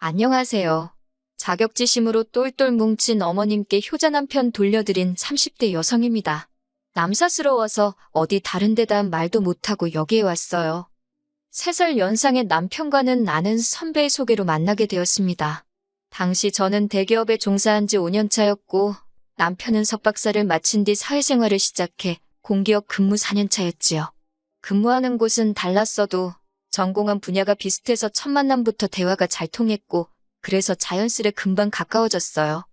안녕하세요. 자격지심으로 똘똘 뭉친 어머님께 효자 남편 돌려드린 30대 여성입니다. 남사스러워서 어디 다른 데다 말도 못하고 여기에 왔어요. 3살 연상의 남편과는 아는 선배의 소개로 만나게 되었습니다. 당시 저는 대기업에 종사한 지 5년 차였고 남편은 석박사를 마친 뒤 사회생활을 시작해 공기업 근무 4년 차였지요. 근무하는 곳은 달랐어도 전공한 분야가 비슷해서 첫 만남부터 대화가 잘 통했고 그래서 자연스레 금방 가까워졌어요.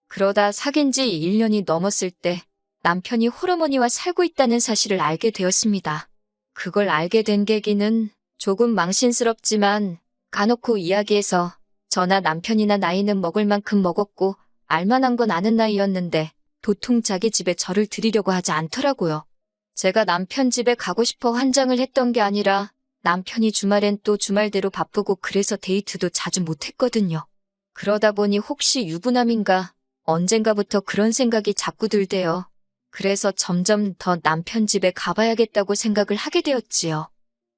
그러다 사귄 지 1년이 넘었을 때 남편이 홀어머니와 살고 있다는 사실을 알게 되었습니다. 그걸 알게 된 계기는 조금 망신스럽지만 까놓고 이야기해서 저나 남편이나 나이는 먹을 만큼 먹었고 알만한 건 아는 나이였는데 도통 자기 집에 저를 들이려고 하지 않더라고요. 제가 남편 집에 가고 싶어 환장을 했던 게 아니라 남편이 주말엔 또 주말대로 바쁘고 그래서 데이트도 자주 못했거든요. 그러다 보니 혹시 유부남인가 언젠가부터 그런 생각이 자꾸 들대요. 그래서 점점 더 남편 집에 가봐야겠다고 생각을 하게 되었지요.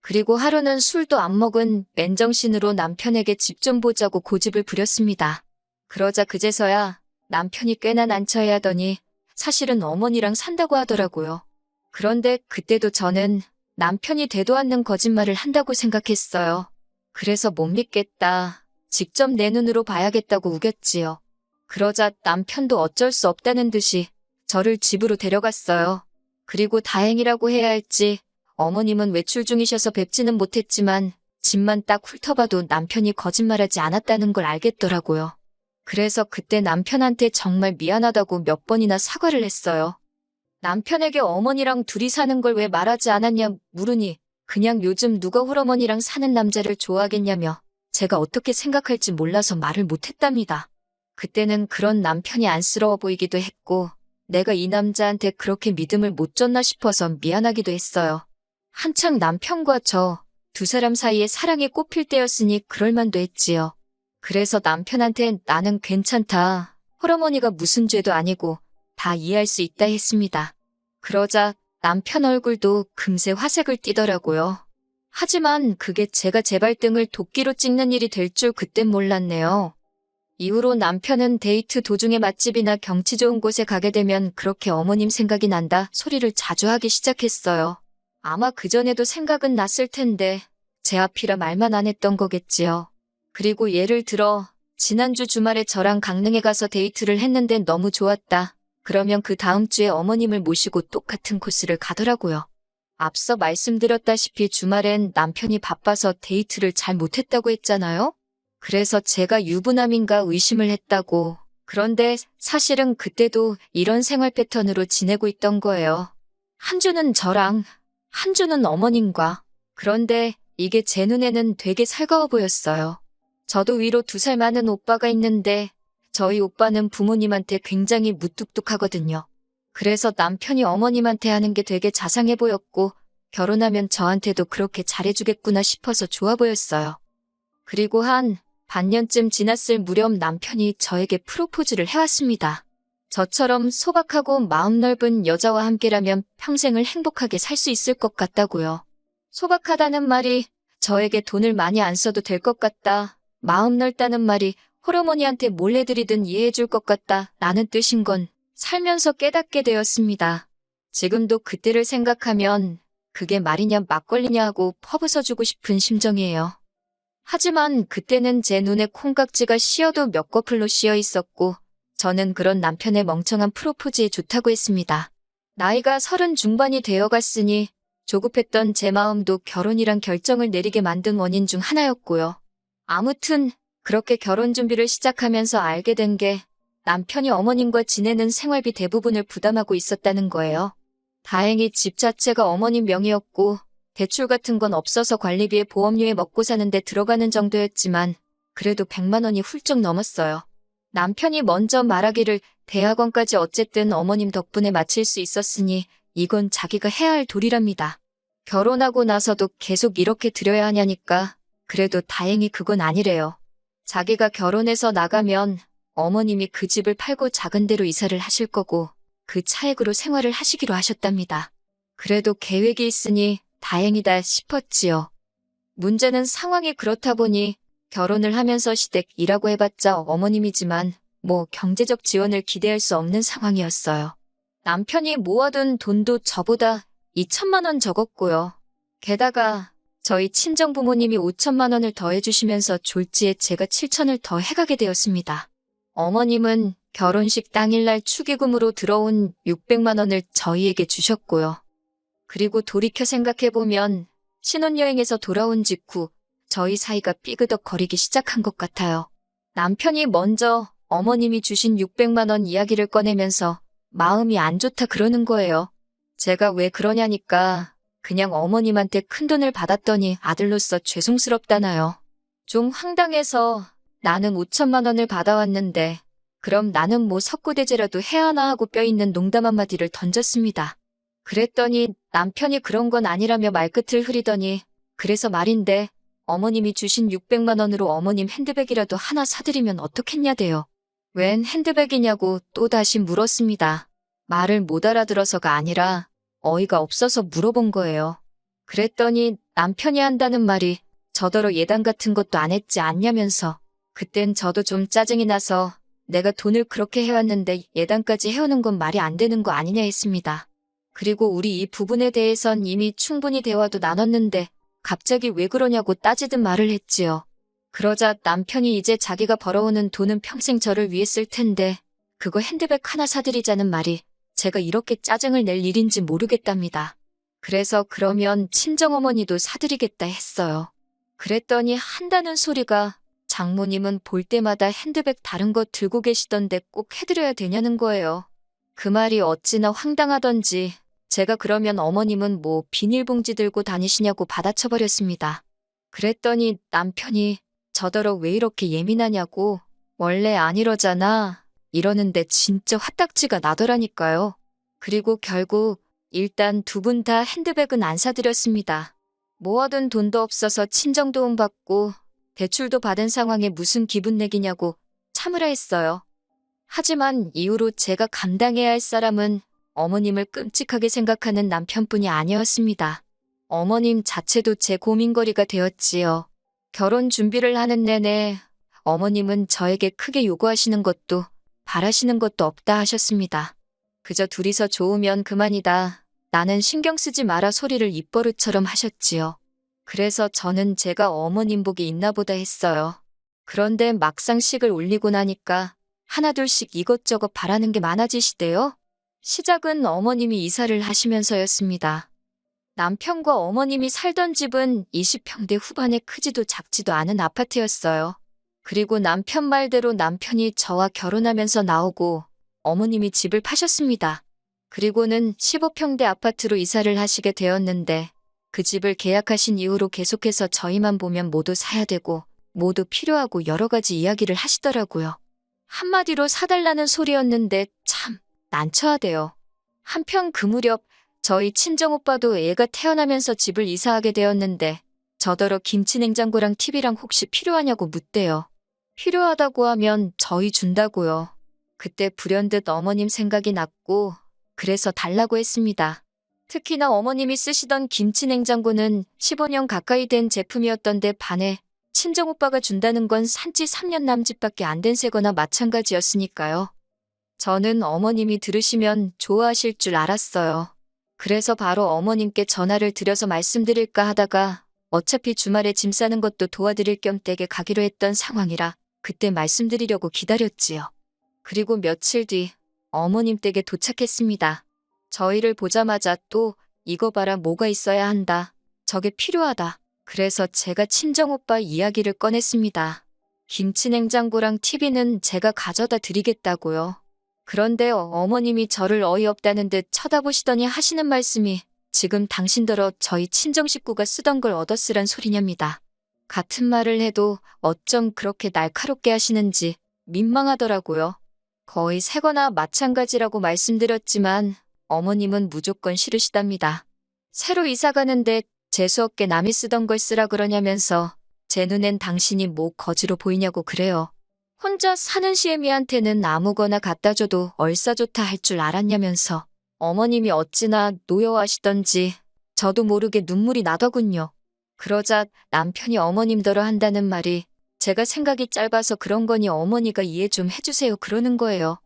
그리고 하루는 술도 안 먹은 맨정신으로 남편에게 집 좀 보자고 고집을 부렸습니다. 그러자 그제서야 남편이 꽤나 난처해하더니 사실은 어머니랑 산다고 하더라고요. 그런데 그때도 저는 남편이 되도 않는 거짓말을 한다고 생각했어요. 그래서 못 믿겠다. 직접 내 눈으로 봐야겠다고 우겼지요. 그러자 남편도 어쩔 수 없다는 듯이 저를 집으로 데려갔어요. 그리고 다행이라고 해야 할지 어머님은 외출 중이셔서 뵙지는 못했지만 집만 딱 훑어봐도 남편이 거짓말하지 않았다는 걸 알겠더라고요. 그래서 그때 남편한테 정말 미안하다고 몇 번이나 사과를 했어요. 남편에게 어머니랑 둘이 사는 걸 왜 말하지 않았냐 물으니 그냥 요즘 누가 홀어머니랑 사는 남자를 좋아하겠냐며 제가 어떻게 생각할지 몰라서 말을 못했답니다. 그때는 그런 남편이 안쓰러워 보이기도 했고 내가 이 남자한테 그렇게 믿음을 못 줬나 싶어서 미안하기도 했어요. 한창 남편과 저 두 사람 사이에 사랑이 꽃필 때였으니 그럴만도 했지요. 그래서 남편한테 나는 괜찮다. 홀어머니가 무슨 죄도 아니고 다 이해할 수 있다 했습니다. 그러자 남편 얼굴도 금세 화색을 띠더라고요. 하지만 그게 제가 제 발등을 도끼로 찍는 일이 될 줄 그땐 몰랐네요. 이후로 남편은 데이트 도중에 맛집이나 경치 좋은 곳에 가게 되면 그렇게 어머님 생각이 난다 소리를 자주 하기 시작했어요. 아마 그전에도 생각은 났을 텐데 제 앞이라 말만 안 했던 거겠지요. 그리고 예를 들어 지난주 주말에 저랑 강릉에 가서 데이트를 했는데 너무 좋았다. 그러면 그 다음 주에 어머님을 모시고 똑같은 코스를 가더라고요. 앞서 말씀드렸다시피 주말엔 남편이 바빠서 데이트를 잘 못했다고 했잖아요. 그래서 제가 유부남인가 의심을 했다고. 그런데 사실은 그때도 이런 생활 패턴으로 지내고 있던 거예요. 한 주는 저랑, 한 주는 어머님과. 그런데 이게 제 눈에는 되게 살가워 보였어요. 저도 위로 2살 많은 오빠가 있는데 저희 오빠는 부모님한테 굉장히 무뚝뚝하거든요. 그래서 남편이 어머님한테 하는 게 되게 자상해 보였고 결혼하면 저한테도 그렇게 잘해주겠구나 싶어서 좋아 보였어요. 그리고 한 반년쯤 지났을 무렵 남편이 저에게 프로포즈를 해왔습니다. 저처럼 소박하고 마음 넓은 여자와 함께라면 평생을 행복하게 살 수 있을 것 같다고요. 소박하다는 말이 저에게 돈을 많이 안 써도 될 것 같다. 마음 넓다는 말이 홀어머니한테 몰래 드리든 이해해줄 것 같다 라는 뜻인 건 살면서 깨닫게 되었습니다. 지금도 그때를 생각하면 그게 말이냐 막걸리냐 하고 퍼부숴주고 싶은 심정이에요. 하지만 그때는 제 눈에 콩깍지가 씌어도 몇 거풀로 씌어 있었고 저는 그런 남편의 멍청한 프로포즈에 좋다고 했습니다. 나이가 30 중반이 되어갔으니 조급했던 제 마음도 결혼이란 결정을 내리게 만든 원인 중 하나였고요. 아무튼 그렇게 결혼 준비를 시작하면서 알게 된 게 남편이 어머님과 지내는 생활비 대부분을 부담하고 있었다는 거예요. 다행히 집 자체가 어머님 명의였고 대출 같은 건 없어서 관리비에 보험료에 먹고 사는데 들어가는 정도였지만 그래도 100만 원이 훌쩍 넘었어요. 남편이 먼저 말하기를 대학원까지 어쨌든 어머님 덕분에 마칠 수 있었으니 이건 자기가 해야 할 도리랍니다. 결혼하고 나서도 계속 이렇게 드려야 하냐니까 그래도 다행히 그건 아니래요. 자기가 결혼해서 나가면 어머님이 그 집을 팔고 작은 데로 이사를 하실 거고 그 차액으로 생활을 하시기로 하셨답니다. 그래도 계획이 있으니 다행이다 싶었지요. 문제는 상황이 그렇다 보니 결혼을 하면서 시댁 일하고 해봤자 어머님이지만 뭐 경제적 지원을 기대할 수 없는 상황이었어요. 남편이 모아둔 돈도 저보다 2천만 원 적었고요. 게다가 저희 친정 부모님이 5천만 원을 더해주시면서 졸지에 제가 7천을 더 해가게 되었습니다. 어머님은 결혼식 당일날 축의금으로 들어온 600만 원을 저희에게 주셨고요. 그리고 돌이켜 생각해보면 신혼여행에서 돌아온 직후 저희 사이가 삐그덕거리기 시작한 것 같아요. 남편이 먼저 어머님이 주신 600만 원 이야기를 꺼내면서 마음이 안 좋다 그러는 거예요. 제가 왜 그러냐니까 그냥 어머님한테 큰돈을 받았더니 아들로서 죄송스럽다나요. 좀 황당해서 나는 5천만 원을 받아왔는데 그럼 나는 뭐 석고대죄라도 해야 하나 하고 뼈있는 농담 한마디를 던졌습니다. 그랬더니 남편이 그런 건 아니라며 말끝을 흐리더니 그래서 말인데 어머님이 주신 600만 원으로 어머님 핸드백이라도 하나 사드리면 어떻겠냐대요. 웬 핸드백이냐고 또다시 물었습니다. 말을 못 알아들어서가 아니라 어이가 없어서 물어본 거예요. 그랬더니 남편이 한다는 말이 저더러 예단 같은 것도 안 했지 않냐면서 그땐 저도 좀 짜증이 나서 내가 돈을 그렇게 해왔는데 예단까지 해오는 건 말이 안 되는 거 아니냐 했습니다. 그리고 우리 이 부분에 대해선 이미 충분히 대화도 나눴는데 갑자기 왜 그러냐고 따지듯 말을 했지요. 그러자 남편이 이제 자기가 벌어오는 돈은 평생 저를 위해 쓸 텐데 그거 핸드백 하나 사드리자는 말이 제가 이렇게 짜증을 낼 일인지 모르겠답니다. 그래서 그러면 친정어머니도 사드리겠다 했어요. 그랬더니 한다는 소리가 장모님은 볼 때마다 핸드백 다른 거 들고 계시던데 꼭 해드려야 되냐는 거예요. 그 말이 어찌나 황당하던지 제가 그러면 어머님은 뭐 비닐봉지 들고 다니시냐고 받아쳐버렸습니다. 그랬더니 남편이 저더러 왜 이렇게 예민하냐고 원래 안 이러잖아 이러는데 진짜 화딱지가 나더라니까요. 그리고 결국 일단 두 분 다 핸드백은 안 사드렸습니다. 모아둔 돈도 없어서 친정도움 받고 대출도 받은 상황에 무슨 기분 내기냐고 참으라 했어요. 하지만 이후로 제가 감당해야 할 사람은 어머님을 끔찍하게 생각하는 남편뿐이 아니었습니다. 어머님 자체도 제 고민거리가 되었지요. 결혼 준비를 하는 내내 어머님은 저에게 크게 요구하시는 것도 바라시는 것도 없다 하셨습니다. 그저 둘이서 좋으면 그만이다. 나는 신경 쓰지 마라 소리를 입버릇처럼 하셨지요. 그래서 저는 제가 어머님 복이 있나 보다 했어요. 그런데 막상 식을 올리고 나니까 하나둘씩 이것저것 바라는 게 많아지시대요. 시작은 어머님이 이사를 하시면서였습니다. 남편과 어머님이 살던 집은 20평대 후반에 크지도 작지도 않은 아파트였어요. 그리고 남편 말대로 남편이 저와 결혼하면서 나오고 어머님이 집을 파셨습니다. 그리고는 15평대 아파트로 이사를 하시게 되었는데 그 집을 계약하신 이후로 계속해서 저희만 보면 모두 사야 되고 모두 필요하고 여러 가지 이야기를 하시더라고요. 한마디로 사달라는 소리였는데 참 난처하대요. 한편 그 무렵 저희 친정오빠도 애가 태어나면서 집을 이사하게 되었는데 저더러 김치냉장고랑 TV랑 혹시 필요하냐고 묻대요. 필요하다고 하면 저희 준다고요. 그때 불현듯 어머님 생각이 났고 그래서 달라고 했습니다. 특히나 어머님이 쓰시던 김치냉장고는 15년 가까이 된 제품이었던데 반해 친정오빠가 준다는 건 산지 3년 남짓밖에 안 된 새거나 마찬가지였으니까요. 저는 어머님이 들으시면 좋아하실 줄 알았어요. 그래서 바로 어머님께 전화를 드려서 말씀드릴까 하다가 어차피 주말에 짐 싸는 것도 도와드릴 겸 댁에 가기로 했던 상황이라 그때 말씀드리려고 기다렸지요. 그리고 며칠 뒤 어머님 댁에 도착했습니다. 저희를 보자마자 또 이거 봐라 뭐가 있어야 한다. 저게 필요하다. 그래서 제가 친정오빠 이야기를 꺼냈습니다. 김치냉장고랑 TV는 제가 가져다 드리겠다고요. 그런데 어머님이 저를 어이없다는 듯 쳐다보시더니 하시는 말씀이 지금 당신더러 저희 친정 식구가 쓰던 걸 얻어쓰란 소리냐입니다. 같은 말을 해도 어쩜 그렇게 날카롭게 하시는지 민망하더라고요. 거의 새거나 마찬가지라고 말씀드렸지만 어머님은 무조건 싫으시답니다. 새로 이사 가는데 재수없게 남이 쓰던 걸 쓰라 그러냐면서 제 눈엔 당신이 뭐 거지로 보이냐고 그래요. 혼자 사는 시애미한테는 아무거나 갖다 줘도 얼싸좋다 할 줄 알았냐면서 어머님이 어찌나 노여워하시던지 저도 모르게 눈물이 나더군요. 그러자 남편이 어머님더러 한다는 말이 제가 생각이 짧아서 그런 거니 어머니가 이해 좀 해주세요 그러는 거예요.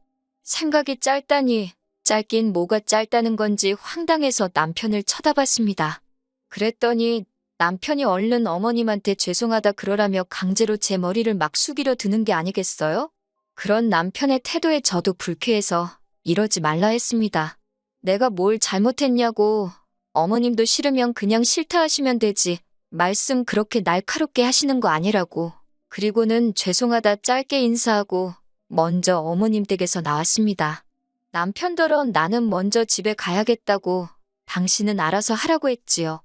생각이 짧다니, 짧긴 뭐가 짧다는 건지 황당해서 남편을 쳐다봤습니다. 그랬더니 남편이 얼른 어머님한테 죄송하다 그러라며 강제로 제 머리를 막 숙이려 드는 게 아니겠어요? 그런 남편의 태도에 저도 불쾌해서 이러지 말라 했습니다. 내가 뭘 잘못했냐고. 어머님도 싫으면 그냥 싫다 하시면 되지. 말씀 그렇게 날카롭게 하시는 거 아니라고. 그리고는 죄송하다 짧게 인사하고 먼저 어머님 댁에서 나왔습니다. 남편더러 나는 먼저 집에 가야겠다고 당신은 알아서 하라고 했지요.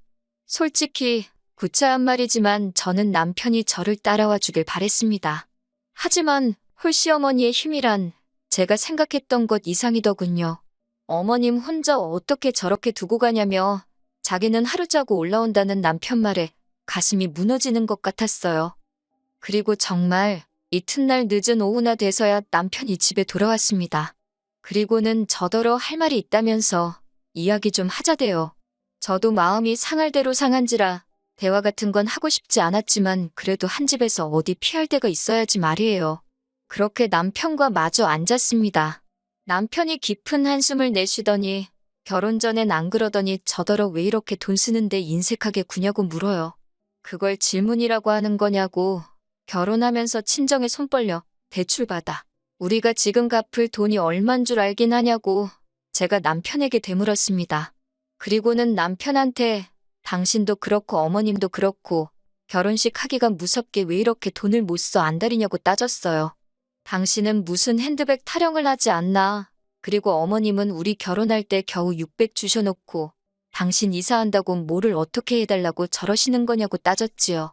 솔직히 구차한 말이지만 저는 남편이 저를 따라와 주길 바랬습니다. 하지만 홀시어머니의 힘이란 제가 생각했던 것 이상이더군요. 어머님 혼자 어떻게 저렇게 두고 가냐며 자기는 하루 자고 올라온다는 남편 말에 가슴이 무너지는 것 같았어요. 그리고 정말 이튿날 늦은 오후나 돼서야 남편이 집에 돌아왔습니다. 그리고는 저더러 할 말이 있다면서 이야기 좀 하자대요. 저도 마음이 상할 대로 상한지라 대화 같은 건 하고 싶지 않았지만 그래도 한 집에서 어디 피할 데가 있어야지 말이에요. 그렇게 남편과 마주 앉았습니다. 남편이 깊은 한숨을 내쉬더니 결혼 전엔 안 그러더니 저더러 왜 이렇게 돈 쓰는데 인색하게 구냐고 물어요. 그걸 질문이라고 하는 거냐고. 결혼하면서 친정에 손 벌려 대출 받아. 우리가 지금 갚을 돈이 얼만 줄 알긴 하냐고 제가 남편에게 되물었습니다. 그리고는 남편한테 당신도 그렇고 어머님도 그렇고 결혼식 하기가 무섭게 왜 이렇게 돈을 못 써 안달이냐고 따졌어요. 당신은 무슨 핸드백 타령을 하지 않나. 그리고 어머님은 우리 결혼할 때 겨우 600 주셔놓고 당신 이사한다고 뭐를 어떻게 해달라고 저러시는 거냐고 따졌지요.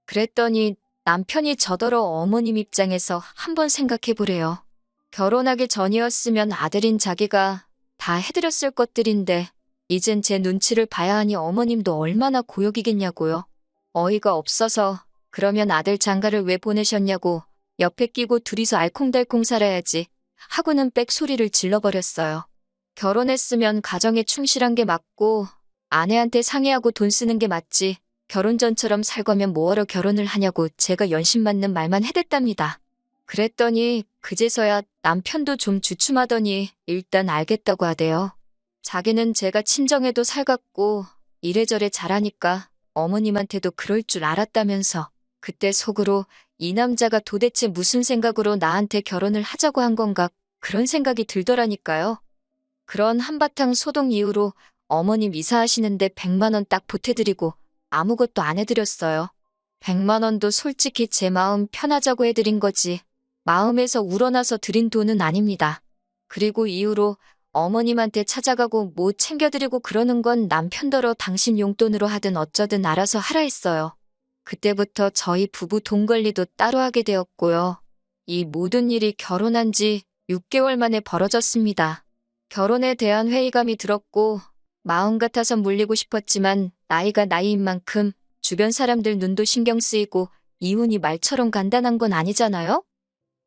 그랬더니 남편이 저더러 어머님 입장에서 한번 생각해보래요. 결혼하기 전이었으면 아들인 자기가 다 해드렸을 것들인데 이젠 제 눈치를 봐야 하니 어머님도 얼마나 고역이겠냐고요. 어이가 없어서 그러면 아들 장가를 왜 보내셨냐고 옆에 끼고 둘이서 알콩달콩 살아야지 하고는 빽소리를 질러버렸어요. 결혼했으면 가정에 충실한 게 맞고 아내한테 상의하고 돈 쓰는 게 맞지 결혼 전처럼 살 거면 뭐하러 결혼을 하냐고 제가 연신 맞는 말만 해댔답니다. 그랬더니 그제서야 남편도 좀 주춤하더니 일단 알겠다고 하대요. 자기는 제가 친정에도 살갑고 이래저래 잘하니까 어머님한테도 그럴 줄 알았다면서 그때 속으로 이 남자가 도대체 무슨 생각으로 나한테 결혼을 하자고 한 건가 그런 생각이 들더라니까요. 그런 한바탕 소동 이후로 어머님 이사하시는데 100만 원 딱 보태드리고 아무것도 안 해드렸어요. 100만 원도 솔직히 제 마음 편하자고 해드린 거지 마음에서 우러나서 드린 돈은 아닙니다. 그리고 이후로 어머님한테 찾아가고 뭐 챙겨드리고 그러는 건 남편더러 당신 용돈으로 하든 어쩌든 알아서 하라 했어요. 그때부터 저희 부부 돈 관리도 따로 하게 되었고요. 이 모든 일이 결혼한 지 6개월 만에 벌어졌습니다. 결혼에 대한 회의감이 들었고 마음 같아서 물리고 싶었지만 나이가 나이인 만큼 주변 사람들 눈도 신경 쓰이고 이혼이 말처럼 간단한 건 아니잖아요?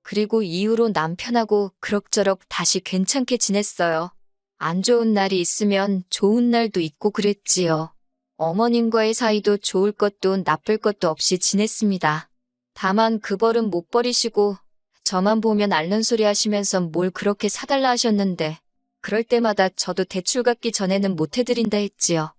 그리고 이후로 남편하고 그럭저럭 다시 괜찮게 지냈어요. 안 좋은 날이 있으면 좋은 날도 있고 그랬지요. 어머님과의 사이도 좋을 것도 나쁠 것도 없이 지냈습니다. 다만 그 벌은 못 버리시고 저만 보면 앓는 소리 하시면서 뭘 그렇게 사달라 하셨는데 그럴 때마다 저도 대출 갚기 전에는 못 해드린다 했지요.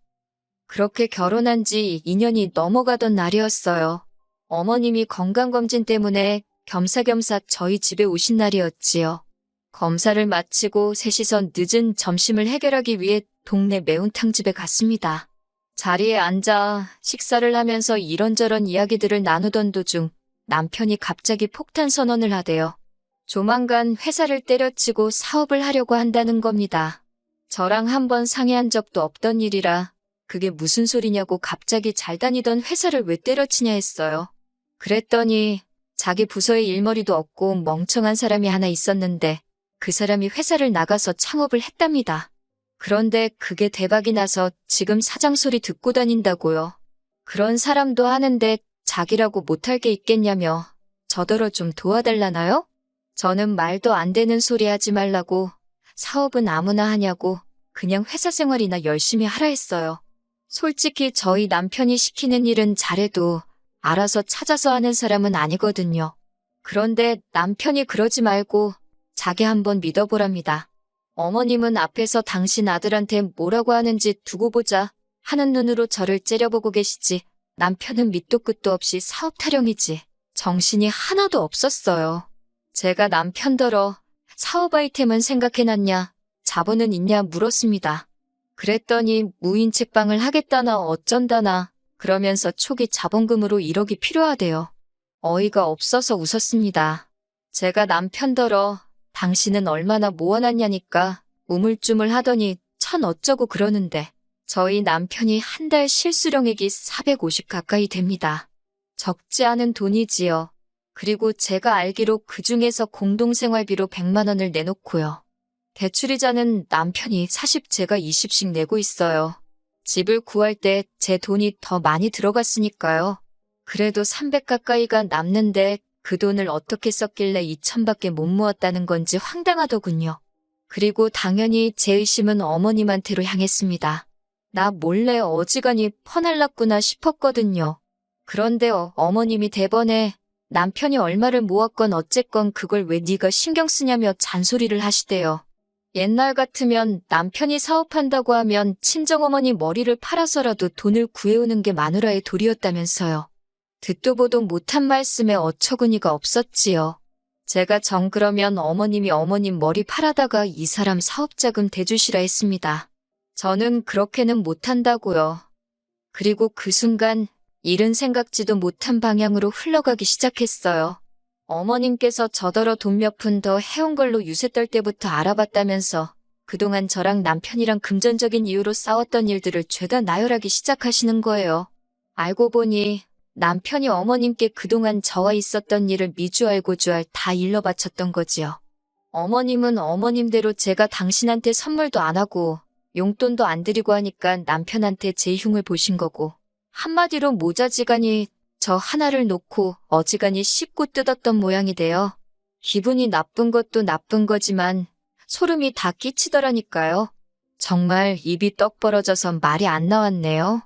그렇게 결혼한 지 2년이 넘어가던 날이었어요. 어머님이 건강검진 때문에 겸사겸사 저희 집에 오신 날이었지요. 검사를 마치고 셋이서 늦은 점심을 해결하기 위해 동네 매운탕집에 갔습니다. 자리에 앉아 식사를 하면서 이런저런 이야기들을 나누던 도중 남편이 갑자기 폭탄 선언을 하대요. 조만간 회사를 때려치고 사업을 하려고 한다는 겁니다. 저랑 한번 상의한 적도 없던 일이라 그게 무슨 소리냐고 갑자기 잘 다니던 회사를 왜 때려치냐 했어요. 그랬더니 자기 부서에 일머리도 없고 멍청한 사람이 하나 있었는데 그 사람이 회사를 나가서 창업을 했답니다. 그런데 그게 대박이 나서 지금 사장 소리 듣고 다닌다고요. 그런 사람도 하는데 자기라고 못할 게 있겠냐며 저더러 좀 도와달라나요? 저는 말도 안 되는 소리 하지 말라고 사업은 아무나 하냐고 그냥 회사 생활이나 열심히 하라 했어요. 솔직히 저희 남편이 시키는 일은 잘해도 알아서 찾아서 하는 사람은 아니거든요. 그런데 남편이 그러지 말고 자기 한번 믿어보랍니다. 어머님은 앞에서 당신 아들한테 뭐라고 하는지 두고 보자 하는 눈으로 저를 째려보고 계시지, 남편은 밑도 끝도 없이 사업 타령이지 정신이 하나도 없었어요. 제가 남편더러 사업 아이템은 생각해놨냐, 자본은 있냐 물었습니다. 그랬더니 무인 책방을 하겠다나 어쩐다나 그러면서 초기 자본금으로 1억이 필요하대요. 어이가 없어서 웃었습니다. 제가 남편더러 당신은 얼마나 모아놨냐니까 우물쭈물 하더니 천 어쩌고 그러는데, 저희 남편이 한 달 실수령액이 450 가까이 됩니다. 적지 않은 돈이지요. 그리고 제가 알기로 그중에서 공동생활비로 100만 원을 내놓고요. 대출이자는 남편이 40, 제가 20씩 내고 있어요. 집을 구할 때 제 돈이 더 많이 들어갔으니까요. 그래도 300 가까이가 남는데 그 돈을 어떻게 썼길래 2천밖에 못 모았다는 건지 황당하더군요. 그리고 당연히 제 의심은 어머님한테로 향했습니다. 나 몰래 어지간히 퍼날랐구나 싶었거든요. 그런데 어머님이 대번에 남편이 얼마를 모았건 어쨌건 그걸 왜 네가 신경 쓰냐며 잔소리를 하시대요. 옛날 같으면 남편이 사업한다고 하면 친정어머니 머리를 팔아서라도 돈을 구해오는 게 마누라의 도리였다면서요. 듣도 보도 못한 말씀에 어처구니가 없었지요. 제가 정 그러면 어머님이 어머님 머리 팔아다가 이 사람 사업자금 대주시라 했습니다. 저는 그렇게는 못한다고요. 그리고 그 순간 일은 생각지도 못한 방향으로 흘러가기 시작했어요. 어머님께서 저더러 돈 몇 푼 더 해온 걸로 유세 떨 때부터 알아봤다면서 그동안 저랑 남편이랑 금전적인 이유로 싸웠던 일들을 죄다 나열하기 시작하시는 거예요. 알고 보니 남편이 어머님께 그동안 저와 있었던 일을 미주알고주알 다 일러 바쳤던 거지요. 어머님은 어머님대로 제가 당신한테 선물도 안 하고 용돈도 안 드리고 하니까 남편한테 제 흉을 보신 거고, 한마디로 모자지간이 저 하나를 놓고 어지간히 씹고 뜯었던 모양이 돼요. 기분이 나쁜 것도 나쁜 거지만 소름이 다 끼치더라니까요. 정말 입이 떡 벌어져서 말이 안 나왔네요.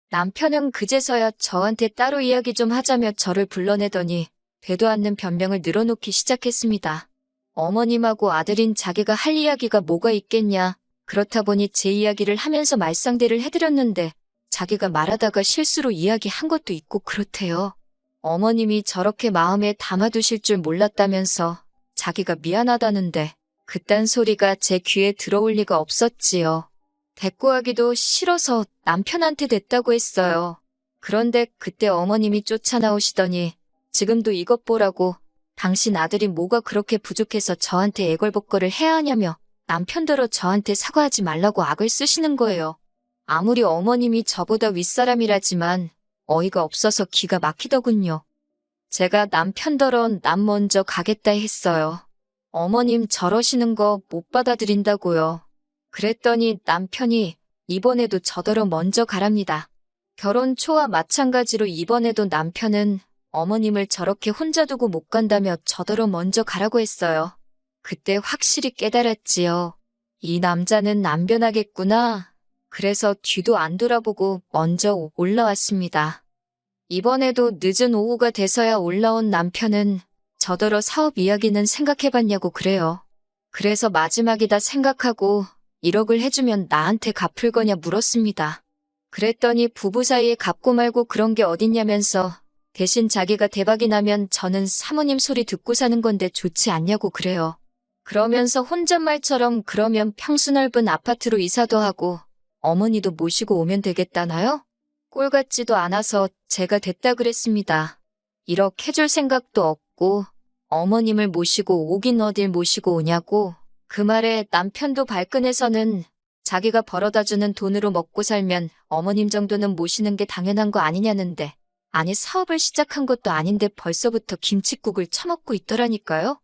남편은 그제서야 저한테 따로 이야기 좀 하자며 저를 불러내더니 되도 않는 변명을 늘어놓기 시작했습니다. 어머님하고 아들인 자기가 할 이야기가 뭐가 있겠냐. 그렇다 보니 제 이야기를 하면서 말상대를 해드렸는데 자기가 말하다가 실수로 이야기한 것도 있고 그렇대요. 어머님이 저렇게 마음에 담아두실 줄 몰랐다면서 자기가 미안하다는데 그딴 소리가 제 귀에 들어올 리가 없었지요. 대꾸하기도 싫어서 남편한테 됐다고 했어요. 그런데 그때 어머님이 쫓아나오시더니 지금도 이것 보라고, 당신 아들이 뭐가 그렇게 부족해서 저한테 애걸복걸을 해야 하냐며 남편더러 저한테 사과하지 말라고 악을 쓰시는 거예요. 아무리 어머님이 저보다 윗사람이라지만 어이가 없어서 기가 막히더군요. 제가 남편더러 남 먼저 가겠다 했어요. 어머님 저러시는 거 못 받아들인다고요. 그랬더니 남편이 이번에도 저더러 먼저 가랍니다. 결혼 초와 마찬가지로 이번에도 남편은 어머님을 저렇게 혼자 두고 못 간다며 저더러 먼저 가라고 했어요. 그때 확실히 깨달았지요. 이 남자는 안 변하겠구나. 그래서 뒤도 안 돌아보고 먼저 올라왔습니다. 이번에도 늦은 오후가 돼서야 올라온 남편은 저더러 사업 이야기는 생각해봤냐고 그래요. 그래서 마지막이다 생각하고 1억을 해주면 나한테 갚을 거냐 물었습니다. 그랬더니 부부 사이에 갚고 말고 그런 게 어딨냐면서 대신 자기가 대박이 나면 저는 사모님 소리 듣고 사는 건데 좋지 않냐고 그래요. 그러면서 혼잣말처럼 그러면 평수 넓은 아파트로 이사도 하고 어머니도 모시고 오면 되겠다나요? 꼴 같지도 않아서 제가 됐다 그랬습니다. 1억 해줄 생각도 없고 어머님을 모시고 오긴 어딜 모시고 오냐고. 그 말에 남편도 발끈해서는 자기가 벌어다주는 돈으로 먹고 살면 어머님 정도는 모시는 게 당연한 거 아니냐는데, 아니 사업을 시작한 것도 아닌데 벌써부터 김칫국을 처먹고 있더라니까요.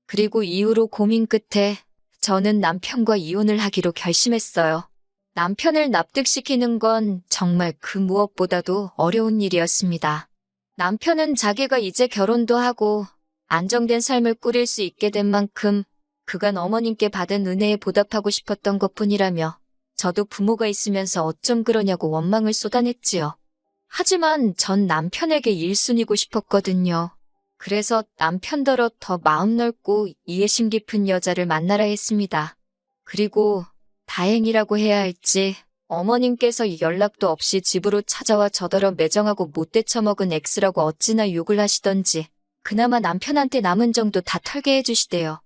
그리고 이후로 고민 끝에 저는 남편과 이혼을 하기로 결심했어요. 남편을 납득시키는 건 정말 그 무엇보다도 어려운 일이었습니다. 남편은 자기가 이제 결혼도 하고 안정된 삶을 꾸릴 수 있게 된 만큼 그간 어머님께 받은 은혜에 보답하고 싶었던 것뿐이라며 저도 부모가 있으면서 어쩜 그러냐고 원망을 쏟아냈지요. 하지만 전 남편에게 1순위고 싶었거든요. 그래서 남편더러 더 마음 넓고 이해심 깊은 여자를 만나라 했습니다. 그리고 다행이라고 해야 할지 어머님께서 연락도 없이 집으로 찾아와 저더러 매정하고 못돼 처먹은 X라고 어찌나 욕을 하시던지 그나마 남편한테 남은 정도 다 털게 해주시대요.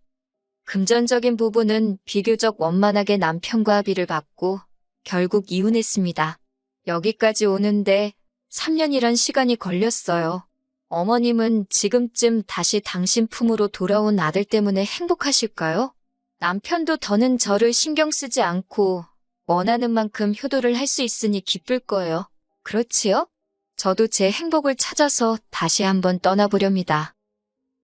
금전적인 부분은 비교적 원만하게 남편과 합의를 받고 결국 이혼했습니다. 여기까지 오는데 3년이란 시간이 걸렸어요. 어머님은 지금쯤 다시 당신 품으로 돌아온 아들 때문에 행복하실까요? 남편도 더는 저를 신경 쓰지 않고 원하는 만큼 효도를 할 수 있으니 기쁠 거예요. 그렇지요? 저도 제 행복을 찾아서 다시 한번 떠나보렵니다.